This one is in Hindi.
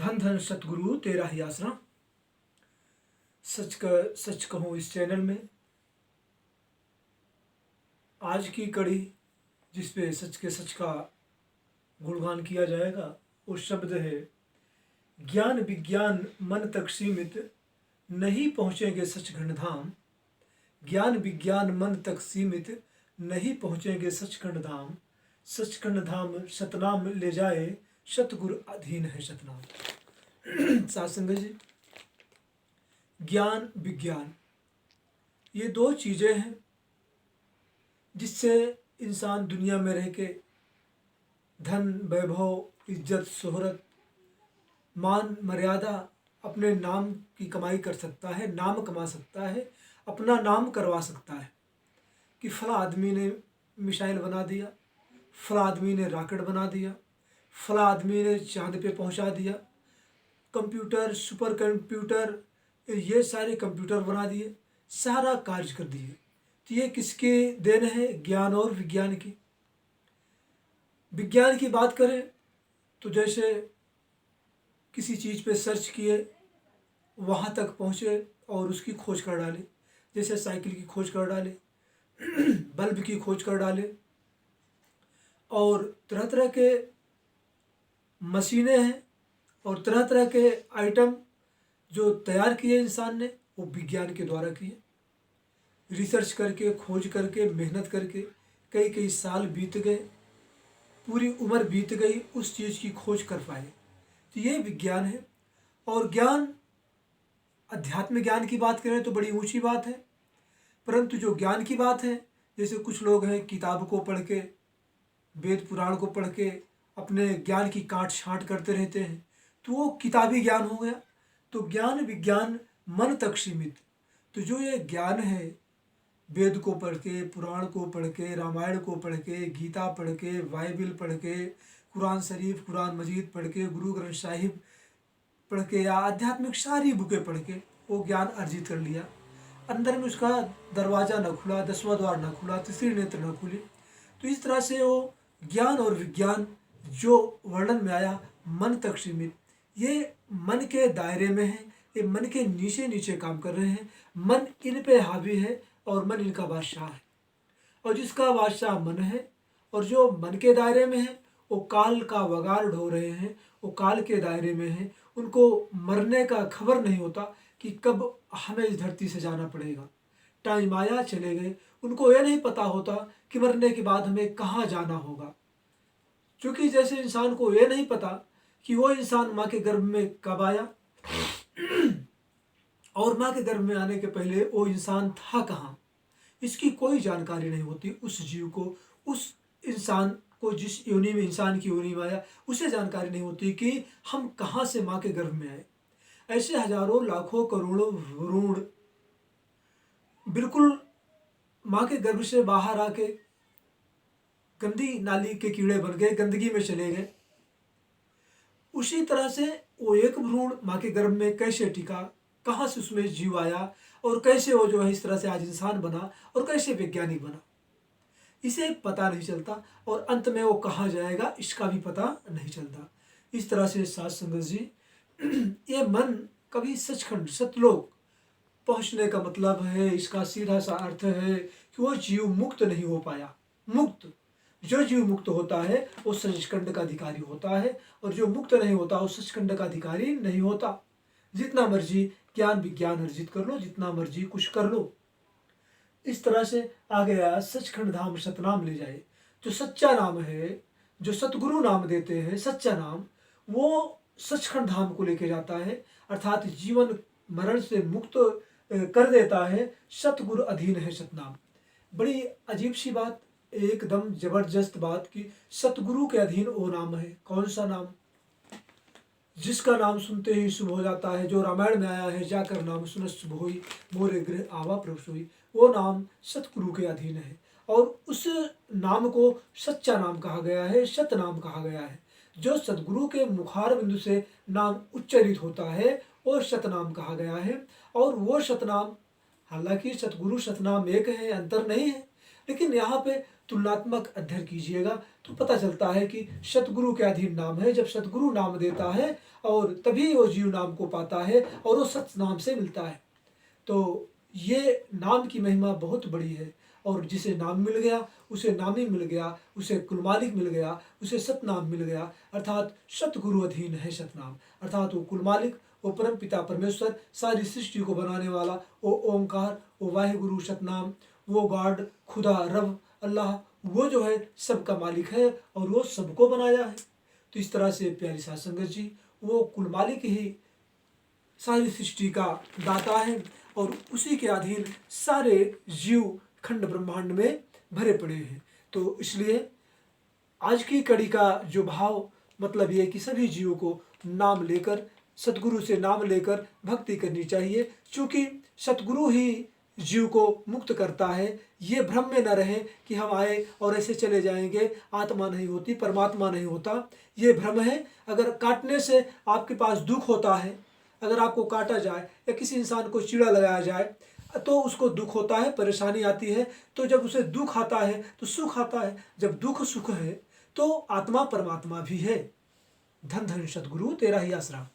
धन धन सतगुरु तेरा ही आसरा। सच कहूँ इस चैनल में आज की कड़ी जिस पे सच के सच का गुणगान किया जाएगा वो शब्द है, ज्ञान विज्ञान मन तक सीमित नहीं पहुँचेंगे सचखंड धाम। ज्ञान विज्ञान मन तक सीमित नहीं पहुँचेंगे सचखंड धाम। सचखंड धाम सतनाम ले जाए, सतगुरु अधीन है सतनाम। साथ संगत जी, ज्ञान विज्ञान ये दो चीज़ें हैं जिससे इंसान दुनिया में रह के धन वैभव इज्जत शोहरत मान मर्यादा अपने नाम की कमाई कर सकता है, नाम कमा सकता है, अपना नाम करवा सकता है कि फला आदमी ने मिसाइल बना दिया, फला आदमी ने रॉकेट बना दिया, फला आदमी ने चांद पे पहुंचा दिया, कंप्यूटर सुपर कंप्यूटर ये सारे कंप्यूटर बना दिए, सारा कार्य कर दिए। तो ये किसके देन है? ज्ञान और विज्ञान की। विज्ञान की बात करें तो जैसे किसी चीज़ पे सर्च किए, वहाँ तक पहुँचे और उसकी खोज कर डाले। जैसे साइकिल की खोज कर डाले, बल्ब की खोज कर डाले, और तरह तरह के मशीनें हैं और तरह तरह के आइटम जो तैयार किए इंसान ने वो विज्ञान के द्वारा किए। रिसर्च करके, खोज करके, मेहनत करके कई कई साल बीत गए, पूरी उम्र बीत गई उस चीज़ की खोज कर पाए। तो ये विज्ञान है। और ज्ञान, अध्यात्म ज्ञान की बात करें तो बड़ी ऊंची बात है, परंतु जो ज्ञान की बात है, जैसे कुछ लोग हैं किताब को पढ़ के, वेद पुराण को पढ़ के अपने ज्ञान की काट छाँट करते रहते हैं, तो वो किताबी ज्ञान हो गया। तो ज्ञान विज्ञान मन तक सीमित। तो जो ये ज्ञान है, वेद को पढ़ के, पुराण को पढ़ के, रामायण को पढ़ के, गीता पढ़ के, बाइबिल पढ़ के, कुरान शरीफ, कुरान मजीद पढ़ के, गुरु ग्रंथ साहिब पढ़ के या आध्यात्मिक सारी बुकें पढ़ के वो ज्ञान अर्जित कर लिया, अंदर में उसका दरवाज़ा न खुला, 10वां द्वार न खुला, तीसरी नेत्र न खुली। तो इस तरह से वो ज्ञान और विज्ञान जो वर्णन में आया मन तक सीमित, ये मन के दायरे में है, ये मन के नीचे नीचे काम कर रहे हैं। मन इन पे हावी है और मन इनका बादशाह है। और जिसका बादशाह मन है और जो मन के दायरे में है वो काल का वगार ढो रहे हैं, वो काल के दायरे में हैं। उनको मरने का खबर नहीं होता कि कब हमें इस धरती से जाना पड़ेगा। टाइम आया चले गए, उनको यह नहीं पता होता कि मरने के बाद हमें कहाँ जाना होगा। क्योंकि जैसे इंसान को यह नहीं पता कि वो इंसान माँ के गर्भ में कब आया और माँ के गर्भ में आने के पहले वो इंसान था कहाँ, इसकी कोई जानकारी नहीं होती उस जीव को, उस इंसान को जिस योनि में इंसान की योनि में आया उसे जानकारी नहीं होती कि हम कहाँ से माँ के गर्भ में आए। ऐसे हजारों लाखों करोड़ों भ्रूण बिल्कुल माँ के गर्भ से बाहर आके गंदी नाली के कीड़े बन गए, गंदगी में चले गए। उसी तरह से वो एक भ्रूण माँ के गर्भ में कैसे टिका, कहाँ से उसमें जीव आया और कैसे वो जो है इस तरह से आज इंसान बना और कैसे वैज्ञानिक बना, इसे पता नहीं चलता। और अंत में वो कहाँ जाएगा इसका भी पता नहीं चलता। इस तरह से साथ संगत जी, ये मन कभी सचखंड सतलोक पहुँचने का मतलब है, इसका सीधा सा अर्थ है कि वो जीव मुक्त नहीं हो पाया। मुक्त, जो जीव मुक्त होता है वो सचखंड का अधिकारी होता है, और जो मुक्त नहीं होता वो सचखंड का अधिकारी नहीं होता। जितना मर्जी ज्ञान विज्ञान अर्जित कर लो, जितना मर्जी कुछ कर लो। इस तरह से आ गया सचखंड धाम सतनाम ले जाए। जो सच्चा नाम है, जो सतगुरु नाम देते हैं, सच्चा नाम, वो सचखंड धाम को लेके जाता है, अर्थात जीवन मरण से मुक्त कर देता है। सतगुरु अधीन है सतनाम। बड़ी अजीब सी बात, एकदम जबरदस्त बात कि सतगुरु के अधीन वो नाम है। कौन सा नाम? जिसका नाम सुनते ही शुभ हो जाता है, जो रामायण में आया है, जाकर नाम सुन शुभ होई, मोरे गृह आवा प्रभु सोई, वो नाम सतगुरु के अधीन है। और उस नाम को सच्चा नाम कहा गया है, सत नाम कहा गया है। जो सतगुरु के मुखार बिंदु से नाम उच्चरित होता है वो सतनाम कहा गया है। और वो सतनाम, हालांकि सतगुरु सतनाम एक है, अंतर नहीं है, लेकिन यहाँ पे तुलनात्मक अध्ययन कीजिएगा तो पता चलता है कि सतगुरु के अधीन नाम है। जब सतगुरु नाम देता है और तभी वो जीव नाम को पाता है और वो सत नाम से मिलता है। तो ये नाम की महिमा बहुत बड़ी है और जिसे नाम मिल गया उसे नामी मिल गया, उसे कुल मालिक मिल गया, उसे सतनाम मिल गया। अर्थात सतगुरु अधीन है सतनाम, अर्थात वो कुल मालिक, वो परम पिता परमेश्वर, सारी सृष्टि को बनाने वाला, वो ओंकार, वो वाहिगुरु सतनाम, वो गॉड, खुदा, रब, अल्लाह, वो जो है सबका मालिक है और वो सबको बनाया है। तो इस तरह से प्यारी साध संगत जी, वो कुल मालिक ही सारी सृष्टि का दाता है और उसी के अधीन सारे जीव खंड ब्रह्मांड में भरे पड़े हैं। तो इसलिए आज की कड़ी का जो भाव मतलब ये कि सभी जीवों को नाम लेकर, सतगुरु से नाम लेकर भक्ति करनी चाहिए, क्योंकि सतगुरु ही जीव को मुक्त करता है। ये भ्रम में न रहे कि हम आए और ऐसे चले जाएंगे, आत्मा नहीं होती, परमात्मा नहीं होता, ये भ्रम है। अगर काटने से आपके पास दुख होता है, अगर आपको काटा जाए या किसी इंसान को चीड़ा लगाया जाए तो उसको दुख होता है, परेशानी आती है। तो जब उसे दुख आता है तो सुख आता है। जब दुख सुख है तो आत्मा परमात्मा भी है। धन धन सतगुरु तेरा ही आसरा।